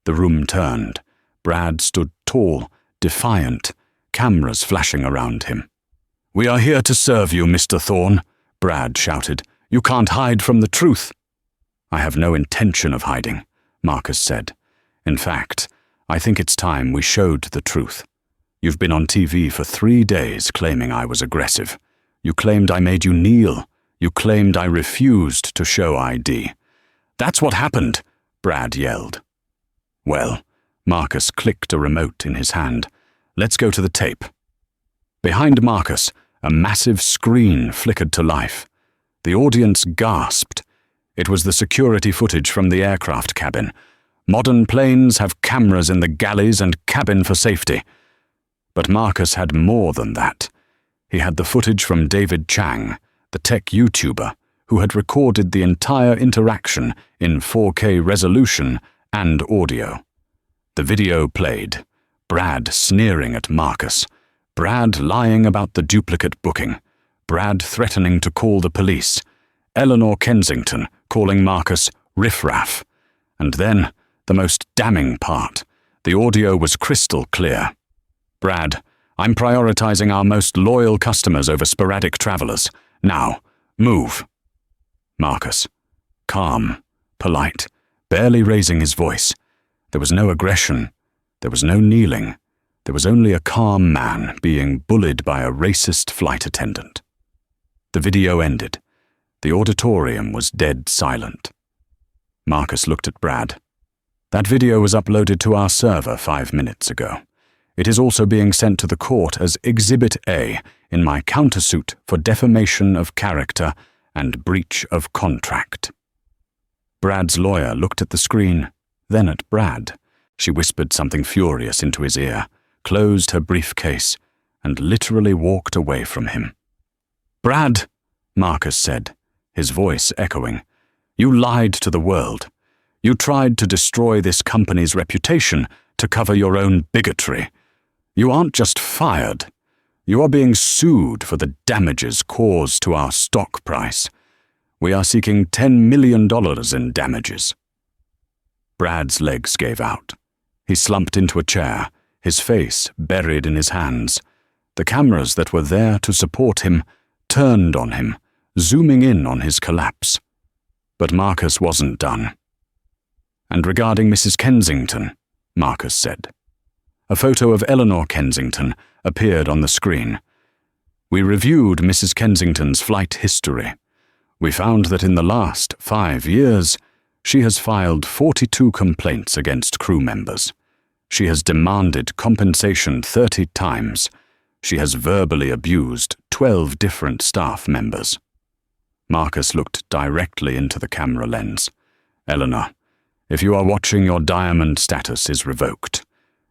The room turned. Brad stood tall, defiant, cameras flashing around him. "We are here to serve you, Mr. Thorne," Brad shouted. "You can't hide from the truth." "I have no intention of hiding," Marcus said. "In fact, I think it's time we showed the truth. You've been on TV for 3 days claiming I was aggressive. You claimed I made you kneel. You claimed I refused to show ID. That's what happened," Brad yelled. "Well," Marcus clicked a remote in his hand. "Let's go to the tape." Behind Marcus, a massive screen flickered to life. The audience gasped. It was the security footage from the aircraft cabin. Modern planes have cameras in the galleys and cabin for safety. But Marcus had more than that. He had the footage from David Chang, the tech YouTuber, who had recorded the entire interaction in 4K resolution and audio. The video played. Brad sneering at Marcus. Brad lying about the duplicate booking. Brad threatening to call the police. Eleanor Kensington calling Marcus riffraff. And then, the most damning part, the audio was crystal clear. "Brad, I'm prioritizing our most loyal customers over sporadic travelers. Now, move." Marcus, calm, polite, barely raising his voice. There was no aggression. There was no kneeling. There was only a calm man being bullied by a racist flight attendant. The video ended. The auditorium was dead silent. Marcus looked at Brad. "That video was uploaded to our server 5 minutes ago. It is also being sent to the court as Exhibit A in my countersuit for defamation of character and breach of contract." Brad's lawyer looked at the screen, then at Brad. She whispered something furious into his ear, closed her briefcase, and literally walked away from him. "Brad," Marcus said, his voice echoing, "you lied to the world. You tried to destroy this company's reputation to cover your own bigotry. You aren't just fired. You are being sued for the damages caused to our stock price. We are seeking $10 million in damages." Brad's legs gave out. He slumped into a chair, his face buried in his hands. The cameras that were there to support him turned on him, zooming in on his collapse. But Marcus wasn't done. "And regarding Mrs. Kensington," Marcus said. A photo of Eleanor Kensington appeared on the screen. "We reviewed Mrs. Kensington's flight history. We found that in the last 5 years, she has filed 42 complaints against crew members. She has demanded compensation 30 times. She has verbally abused 12 different staff members." Marcus looked directly into the camera lens. "Eleanor, if you are watching, your diamond status is revoked.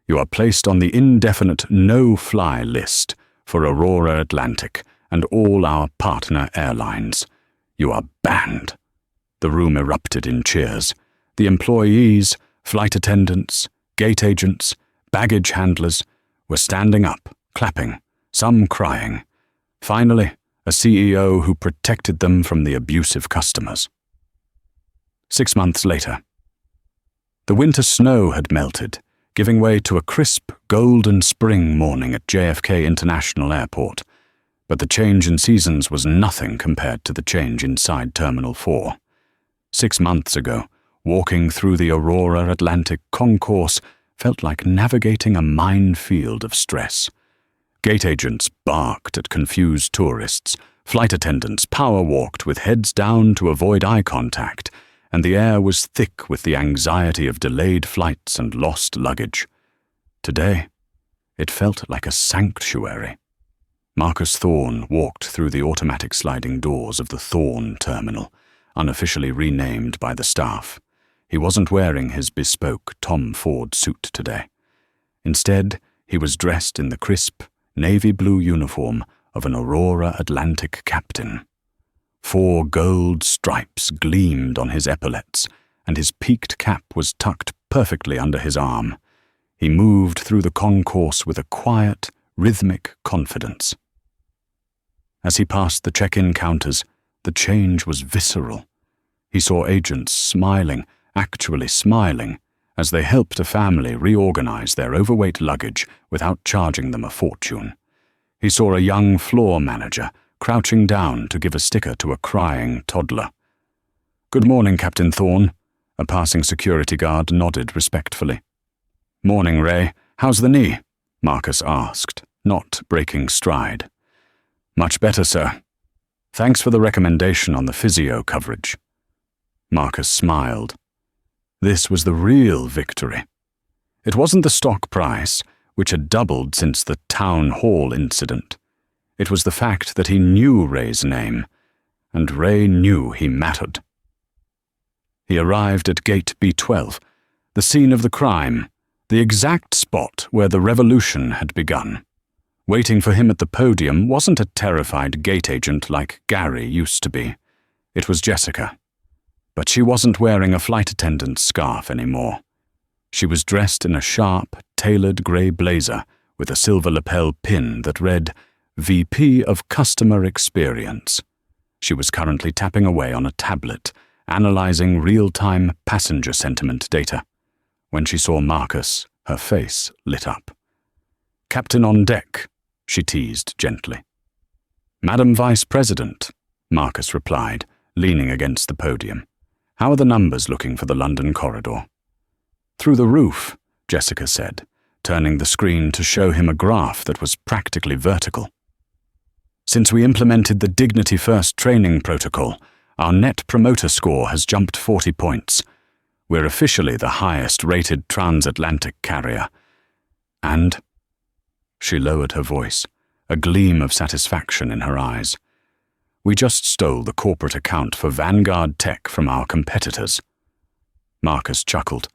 You are placed on the indefinite no-fly list for Aurora Atlantic and all our partner airlines. You are banned." The room erupted in cheers. The employees, flight attendants, gate agents, baggage handlers were standing up, clapping, some crying. Finally, a CEO who protected them from the abusive customers. 6 months later. The winter snow had melted, giving way to a crisp, golden spring morning at JFK International Airport, but the change in seasons was nothing compared to the change inside Terminal 4. 6 months ago, walking through the Aurora Atlantic concourse felt like navigating a minefield of stress. Gate agents barked at confused tourists, flight attendants power-walked with heads down to avoid eye contact, and the air was thick with the anxiety of delayed flights and lost luggage. Today, it felt like a sanctuary. Marcus Thorne walked through the automatic sliding doors of the Thorne Terminal, unofficially renamed by the staff. He wasn't wearing his bespoke Tom Ford suit today. Instead, he was dressed in the crisp, navy blue uniform of an Aurora Atlantic captain. 4 gold stripes gleamed on his epaulets, and his peaked cap was tucked perfectly under his arm. He moved through the concourse with a quiet, rhythmic confidence. As he passed the check-in counters, the change was visceral. He saw agents smiling, actually smiling, as they helped a family reorganize their overweight luggage without charging them a fortune. He saw a young floor manager crouching down to give a sticker to a crying toddler. "Good morning, Captain Thorne." A passing security guard nodded respectfully. "Morning, Ray. How's the knee?" Marcus asked, not breaking stride. "Much better, sir. Thanks for the recommendation on the physio coverage." Marcus smiled. This was the real victory. It wasn't the stock price, which had doubled since the town hall incident. It was the fact that he knew Ray's name, and Ray knew he mattered. He arrived at Gate B12, the scene of the crime, the exact spot where the revolution had begun. Waiting for him at the podium wasn't a terrified gate agent like Gary used to be. It was Jessica. But she wasn't wearing a flight attendant's scarf anymore. She was dressed in a sharp, tailored grey blazer with a silver lapel pin that read, VP of Customer Experience. She was currently tapping away on a tablet, analyzing real-time passenger sentiment data. When she saw Marcus, her face lit up. "Captain on deck," she teased gently. "Madam Vice President," Marcus replied, leaning against the podium. "How are the numbers looking for the London corridor?" "Through the roof," Jessica said, turning the screen to show him a graph that was practically vertical. "Since we implemented the Dignity First training protocol, our net promoter score has jumped 40 points. We're officially the highest-rated transatlantic carrier. And..." She lowered her voice, a gleam of satisfaction in her eyes. "We just stole the corporate account for Vanguard Tech from our competitors." Marcus chuckled.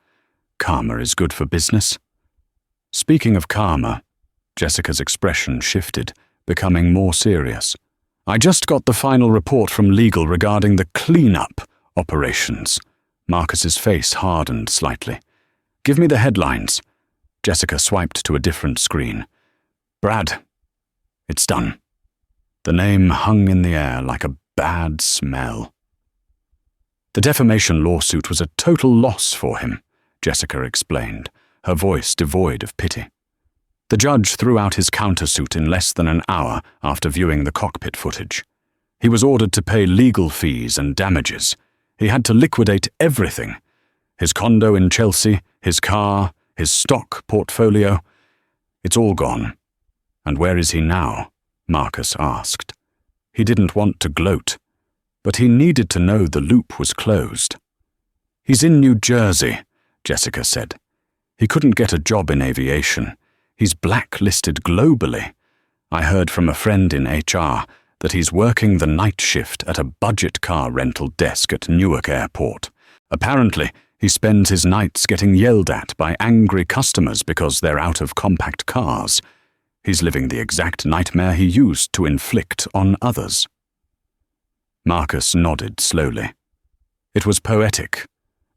"Karma is good for business." Speaking of karma, Jessica's expression shifted, becoming more serious. "I just got the final report from legal regarding the cleanup operations." Marcus's face hardened slightly. "Give me the headlines." Jessica swiped to a different screen. "Brad, it's done." The name hung in the air like a bad smell. "The defamation lawsuit was a total loss for him," Jessica explained, her voice devoid of pity. "The judge threw out his countersuit in less than an hour after viewing the cockpit footage. He was ordered to pay legal fees and damages. He had to liquidate everything. His condo in Chelsea, his car, his stock portfolio. It's all gone." "And where is he now?" Marcus asked. He didn't want to gloat, but he needed to know the loop was closed. "He's in New Jersey," Jessica said. "He couldn't get a job in aviation. He's blacklisted globally. I heard from a friend in HR that he's working the night shift at a budget car rental desk at Newark Airport. Apparently, he spends his nights getting yelled at by angry customers because they're out of compact cars. He's living the exact nightmare he used to inflict on others." Marcus nodded slowly. It was poetic,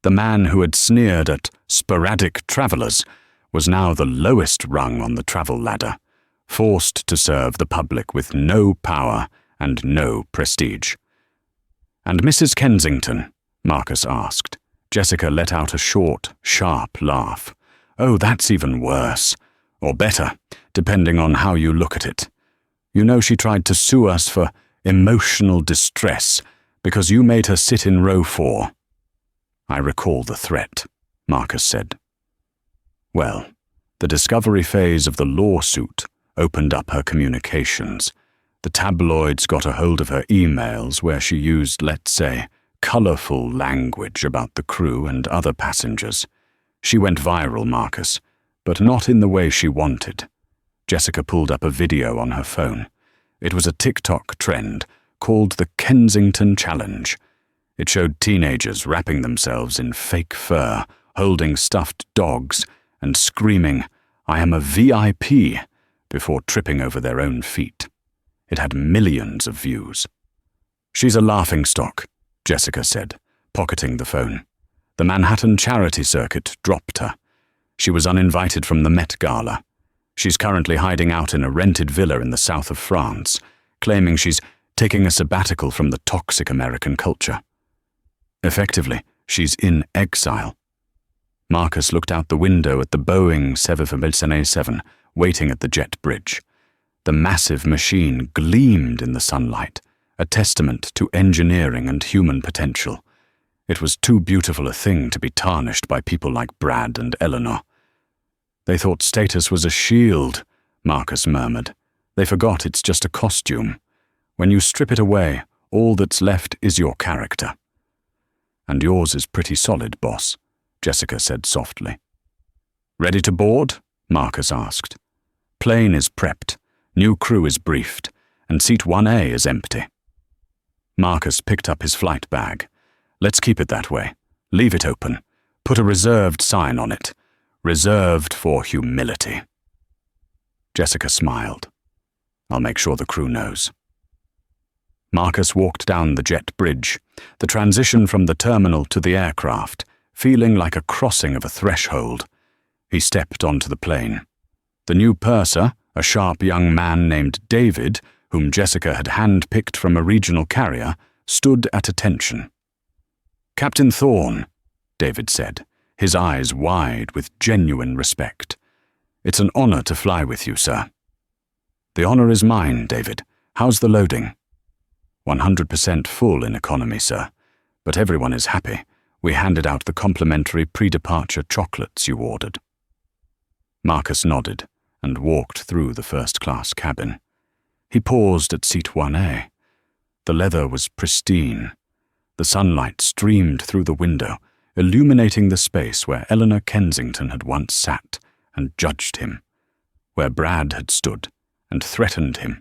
The man who had sneered at sporadic travellers was now the lowest rung on the travel ladder, forced to serve the public with no power and no prestige. "And Mrs. Kensington?" Marcus asked. Jessica let out a short, sharp laugh. "Oh, that's even worse. Or better, depending on how you look at it. You know she tried to sue us for emotional distress because you made her sit in row 4. "I recall the threat," Marcus said. Well, the discovery phase of the lawsuit opened up her communications. The tabloids got a hold of her emails where she used, let's say, colourful language about the crew and other passengers. She went viral, Marcus, but not in the way she wanted. Jessica pulled up a video on her phone. It was a TikTok trend called the Kensington Challenge. It showed teenagers wrapping themselves in fake fur, holding stuffed dogs, and screaming, "I am a VIP," before tripping over their own feet. It had millions of views. "She's a laughingstock," Jessica said, pocketing the phone. "The Manhattan charity circuit dropped her. She was uninvited from the Met Gala. She's currently hiding out in a rented villa in the south of France, claiming she's taking a sabbatical from the toxic American culture. Effectively, she's in exile." Marcus looked out the window at the Boeing 747, waiting at the jet bridge. The massive machine gleamed in the sunlight, a testament to engineering and human potential. It was too beautiful a thing to be tarnished by people like Brad and Eleanor. "They thought status was a shield," Marcus murmured. "They forgot it's just a costume. When you strip it away, all that's left is your character." "And yours is pretty solid, boss," Jessica said softly. "Ready to board?" Marcus asked. "Plane is prepped, new crew is briefed, and seat 1A is empty." Marcus picked up his flight bag. "Let's keep it that way. Leave it open. Put a reserved sign on it. Reserved for humility." Jessica smiled. "I'll make sure the crew knows." Marcus walked down the jet bridge, the transition from the terminal to the aircraft, feeling like a crossing of a threshold. He stepped onto the plane. The new purser, a sharp young man named David, whom Jessica had hand-picked from a regional carrier, stood at attention. "Captain Thorne," David said, his eyes wide with genuine respect. "It's an honor to fly with you, sir." "The honor is mine, David. How's the loading?" 100% full in economy, sir. But everyone is happy. We handed out the complimentary pre-departure chocolates you ordered." Marcus nodded and walked through the first-class cabin. He paused at seat 1A. The leather was pristine. The sunlight streamed through the window, illuminating the space where Eleanor Kensington had once sat and judged him, where Brad had stood and threatened him.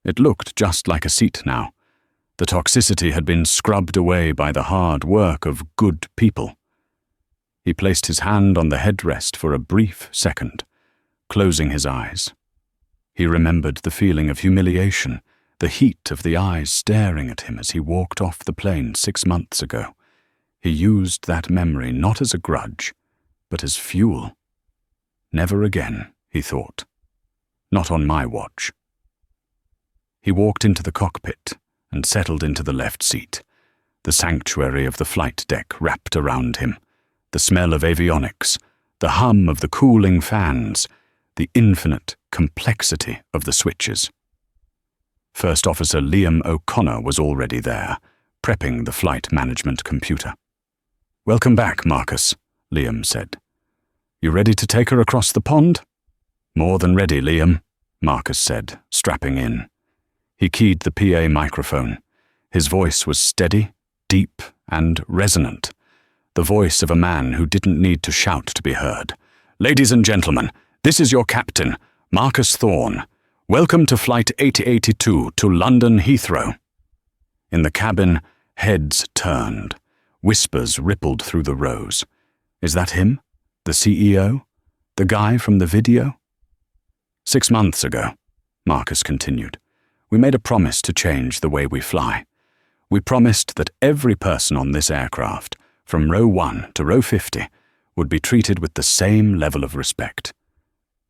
It looked just like a seat now. The toxicity had been scrubbed away by the hard work of good people. He placed his hand on the headrest for a brief second, closing his eyes. He remembered the feeling of humiliation, the heat of the eyes staring at him as he walked off the plane 6 months ago. He used that memory not as a grudge, but as fuel. "Never again," he thought. "Not on my watch." He walked into the cockpit and settled into the left seat. The sanctuary of the flight deck wrapped around him, the smell of avionics, the hum of the cooling fans, the infinite complexity of the switches. First Officer Liam O'Connor was already there, prepping the flight management computer. "Welcome back, Marcus," Liam said. "You ready to take her across the pond?" "More than ready, Liam," Marcus said, strapping in. He keyed the PA microphone. His voice was steady, deep, and resonant. The voice of a man who didn't need to shout to be heard. "Ladies and gentlemen, this is your captain, Marcus Thorne. Welcome to Flight 882 to London Heathrow." In the cabin, heads turned. Whispers rippled through the rows. "Is that him? The CEO? The guy from the video?" 6 months ago, Marcus continued, we made a promise to change the way we fly. We promised that every person on this aircraft, from row 1 to row 50, would be treated with the same level of respect.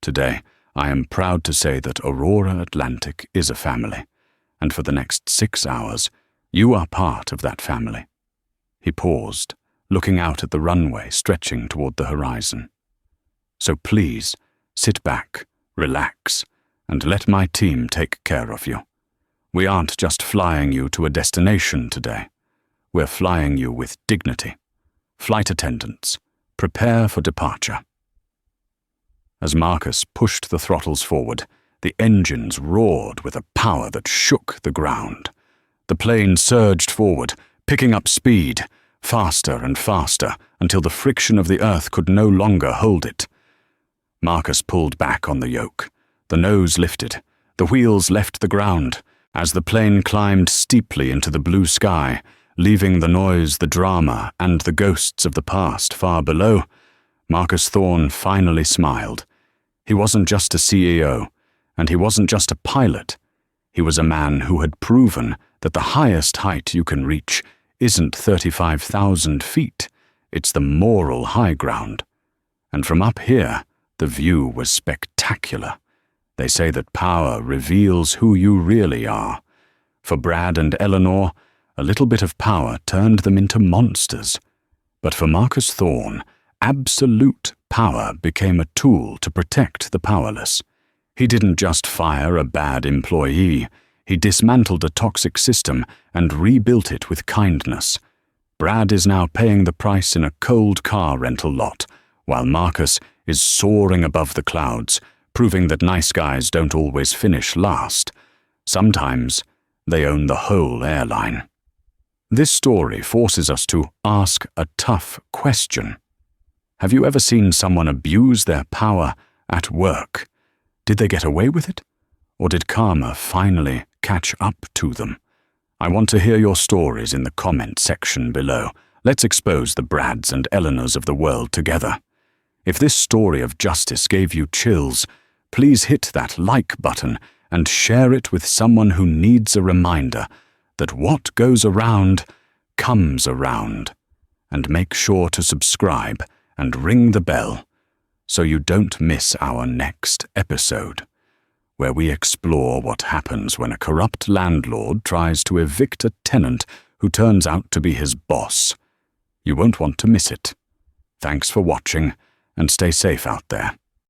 Today, I am proud to say that Aurora Atlantic is a family, and for the next 6 hours, you are part of that family." He paused, looking out at the runway stretching toward the horizon. "So please, sit back, relax, and let my team take care of you. We aren't just flying you to a destination today. We're flying you with dignity. Flight attendants, prepare for departure." As Marcus pushed the throttles forward, the engines roared with a power that shook the ground. The plane surged forward, picking up speed, faster and faster, until the friction of the earth could no longer hold it. Marcus pulled back on the yoke. The nose lifted. The wheels left the ground as the plane climbed steeply into the blue sky, leaving the noise, the drama, and the ghosts of the past far below. Marcus Thorne finally smiled. He wasn't just a CEO, and he wasn't just a pilot. He was a man who had proven that the highest height you can reach isn't 35,000 feet. It's the moral high ground. And from up here, the view was spectacular. They say that power reveals who you really are. For Brad and Eleanor, a little bit of power turned them into monsters. But for Marcus Thorne, absolute power became a tool to protect the powerless. He didn't just fire a bad employee. He dismantled a toxic system and rebuilt it with kindness. Brad is now paying the price in a cold car rental lot, while Marcus is soaring above the clouds, proving that nice guys don't always finish last. Sometimes they own the whole airline. This story forces us to ask a tough question. Have you ever seen someone abuse their power at work? Did they get away with it? Or did karma finally catch up to them? I want to hear your stories in the comment section below. Let's expose the Brads and Eleanors of the world together. If this story of justice gave you chills, please hit that like button and share it with someone who needs a reminder that what goes around comes around. And make sure to subscribe and ring the bell so you don't miss our next episode, where we explore what happens when a corrupt landlord tries to evict a tenant who turns out to be his boss. You won't want to miss it. Thanks for watching, and stay safe out there.